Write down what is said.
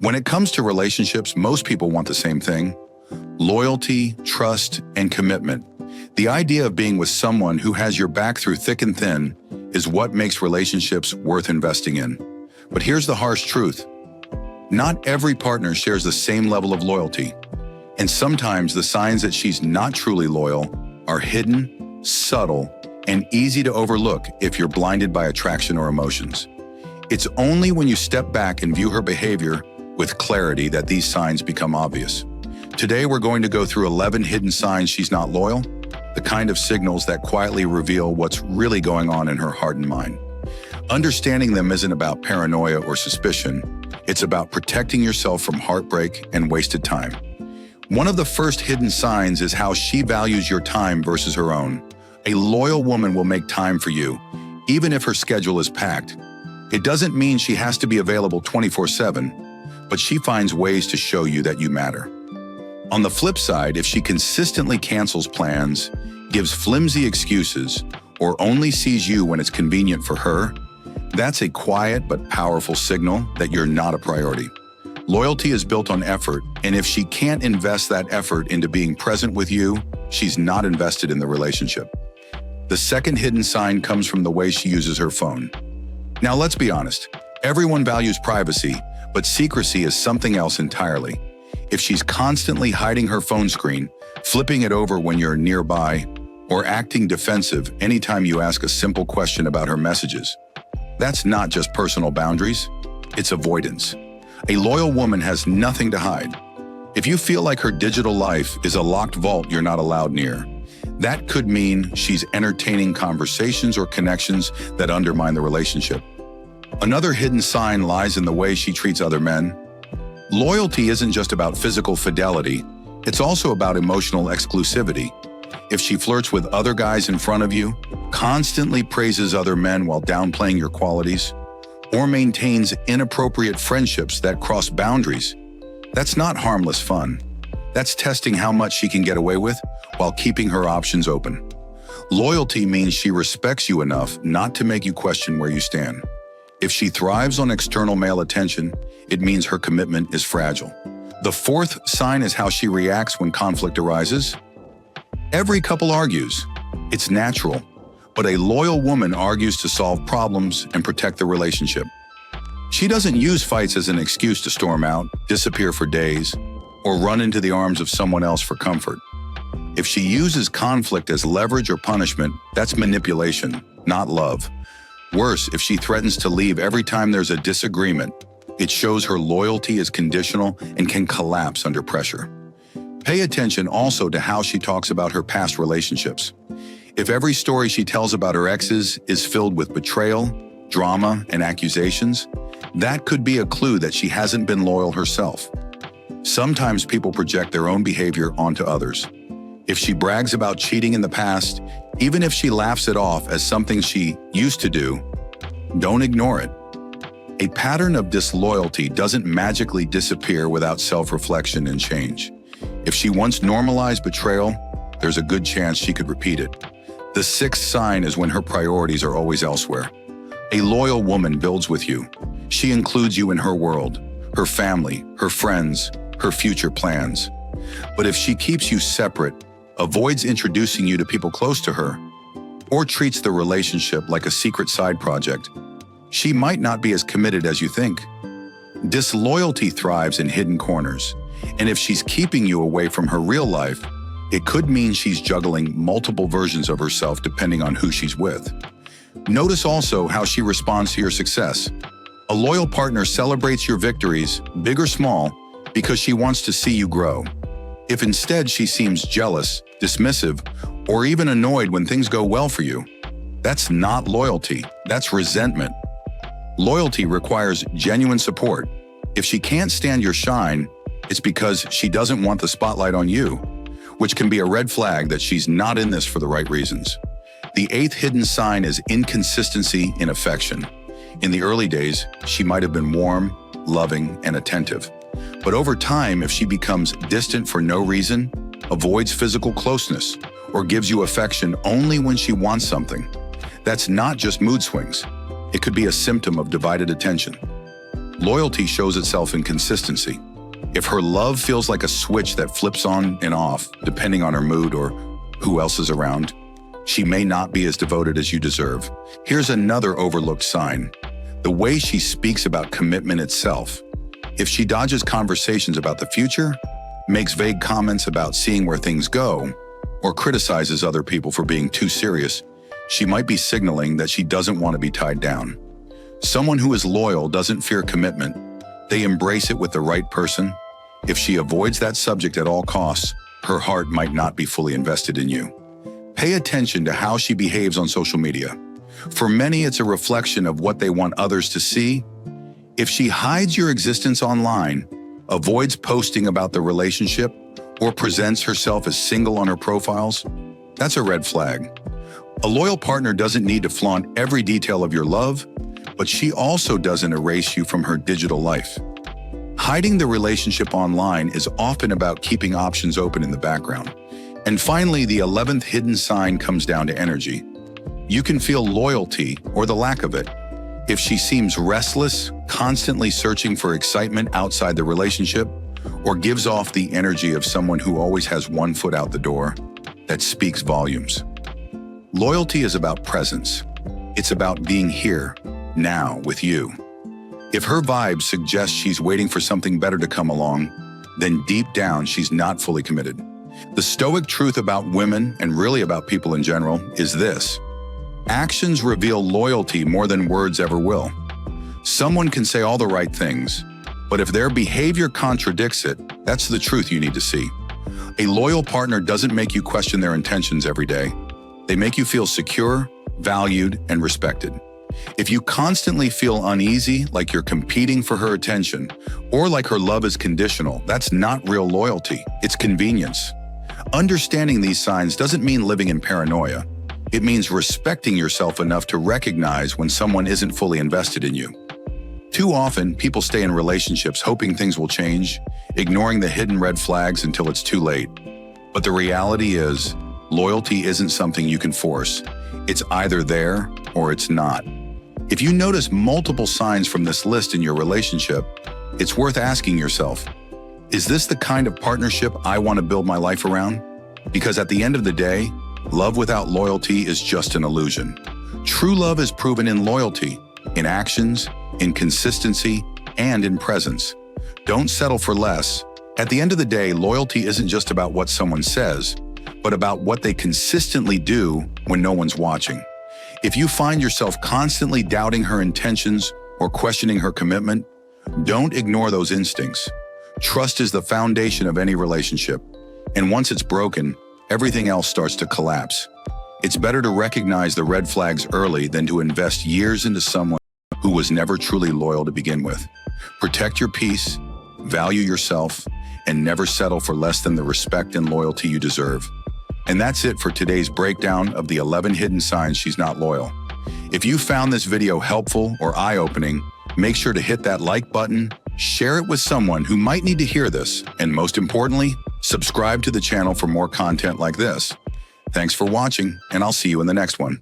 When it comes to relationships, most people want the same thing: loyalty, trust, and commitment. The idea of being with someone who has your back through thick and thin is what makes relationships worth investing in. But here's the harsh truth. Not every partner shares the same level of loyalty, and sometimes the signs that she's not truly loyal are hidden, subtle, and easy to overlook if you're blinded by attraction or emotions. It's only when you step back and view her behavior with clarity that these signs become obvious. Today, we're going to go through 11 hidden signs she's not loyal, the kind of signals that quietly reveal what's really going on in her heart and mind. Understanding them isn't about paranoia or suspicion. It's about protecting yourself from heartbreak and wasted time. One of the first hidden signs is how she values your time versus her own. A loyal woman will make time for you, even if her schedule is packed. It doesn't mean she has to be available 24/7, but she finds ways to show you that you matter. On the flip side, if she consistently cancels plans, gives flimsy excuses, or only sees you when it's convenient for her, that's a quiet but powerful signal that you're not a priority. Loyalty is built on effort, and if she can't invest that effort into being present with you, she's not invested in the relationship. The second hidden sign comes from the way she uses her phone. Now, let's be honest. Everyone values privacy, but secrecy is something else entirely. If she's constantly hiding her phone screen, flipping it over when you're nearby, or acting defensive anytime you ask a simple question about her messages, that's not just personal boundaries, it's avoidance. A loyal woman has nothing to hide. If you feel like her digital life is a locked vault you're not allowed near, that could mean she's entertaining conversations or connections that undermine the relationship. Another hidden sign lies in the way she treats other men. Loyalty isn't just about physical fidelity, it's also about emotional exclusivity. If she flirts with other guys in front of you, constantly praises other men while downplaying your qualities, or maintains inappropriate friendships that cross boundaries, that's not harmless fun. That's testing how much she can get away with while keeping her options open. Loyalty means she respects you enough not to make you question where you stand. If she thrives on external male attention, it means her commitment is fragile. The fourth sign is how she reacts when conflict arises. Every couple argues. It's natural. But a loyal woman argues to solve problems and protect the relationship. She doesn't use fights as an excuse to storm out, disappear for days, or run into the arms of someone else for comfort. If she uses conflict as leverage or punishment, that's manipulation, not love. Worse, if she threatens to leave every time there's a disagreement, it shows her loyalty is conditional and can collapse under pressure. Pay attention also to how she talks about her past relationships. If every story she tells about her exes is filled with betrayal, drama, and accusations, that could be a clue that she hasn't been loyal herself. Sometimes people project their own behavior onto others. If she brags about cheating in the past, even if she laughs it off as something she used to do, don't ignore it. A pattern of disloyalty doesn't magically disappear without self-reflection and change. If she once normalized betrayal, there's a good chance she could repeat it. The sixth sign is when her priorities are always elsewhere. A loyal woman builds with you. She includes you in her world, her family, her friends, her future plans. But if she keeps you separate, avoids introducing you to people close to her, or treats the relationship like a secret side project, she might not be as committed as you think. Disloyalty thrives in hidden corners, and if she's keeping you away from her real life, it could mean she's juggling multiple versions of herself depending on who she's with. Notice also how she responds to your success. A loyal partner celebrates your victories, big or small, because she wants to see you grow. If instead she seems jealous, dismissive, or even annoyed when things go well for you, that's not loyalty, that's resentment. Loyalty requires genuine support. If she can't stand your shine, it's because she doesn't want the spotlight on you, which can be a red flag that she's not in this for the right reasons. The eighth hidden sign is inconsistency in affection. In the early days, she might have been warm, loving, and attentive. But over time, if she becomes distant for no reason, avoids physical closeness, or gives you affection only when she wants something, that's not just mood swings. It could be a symptom of divided attention. Loyalty shows itself in consistency. If her love feels like a switch that flips on and off, depending on her mood or who else is around, she may not be as devoted as you deserve. Here's another overlooked sign: the way she speaks about commitment itself. If she dodges conversations about the future, makes vague comments about seeing where things go, or criticizes other people for being too serious, she might be signaling that she doesn't want to be tied down. Someone who is loyal doesn't fear commitment. They embrace it with the right person. If she avoids that subject at all costs, her heart might not be fully invested in you. Pay attention to how she behaves on social media. For many, it's a reflection of what they want others to see. If she hides your existence online, avoids posting about the relationship, or presents herself as single on her profiles, that's a red flag. A loyal partner doesn't need to flaunt every detail of your love, but she also doesn't erase you from her digital life. Hiding the relationship online is often about keeping options open in the background. And finally, the 11th hidden sign comes down to energy. You can feel loyalty or the lack of it. If she seems restless, constantly searching for excitement outside the relationship, or gives off the energy of someone who always has one foot out the door, that speaks volumes. Loyalty is about presence. It's about being here, now, with you. If her vibe suggests she's waiting for something better to come along, then deep down she's not fully committed. The Stoic truth about women, and really about people in general, is this: actions reveal loyalty more than words ever will. Someone can say all the right things, but if their behavior contradicts it, that's the truth you need to see. A loyal partner doesn't make you question their intentions every day. They make you feel secure, valued, and respected. If you constantly feel uneasy, like you're competing for her attention, or like her love is conditional, that's not real loyalty, it's convenience. Understanding these signs doesn't mean living in paranoia. It means respecting yourself enough to recognize when someone isn't fully invested in you. Too often, people stay in relationships hoping things will change, ignoring the hidden red flags until it's too late. But the reality is, loyalty isn't something you can force. It's either there or it's not. If you notice multiple signs from this list in your relationship, it's worth asking yourself, is this the kind of partnership I want to build my life around? Because at the end of the day, love without loyalty is just an illusion. True love is proven in loyalty, in actions, in consistency, and in presence. Don't settle for less. At the end of the day, loyalty isn't just about what someone says, but about what they consistently do when no one's watching. If you find yourself constantly doubting her intentions or questioning her commitment, don't ignore those instincts. Trust is the foundation of any relationship, and once it's broken, everything else starts to collapse. It's better to recognize the red flags early than to invest years into someone who was never truly loyal to begin with. Protect your peace, value yourself, and never settle for less than the respect and loyalty you deserve. And that's it for today's breakdown of the 11 hidden signs she's not loyal. If you found this video helpful or eye-opening, make sure to hit that like button, share it with someone who might need to hear this, and most importantly, subscribe to the channel for more content like this. Thanks for watching, and I'll see you in the next one.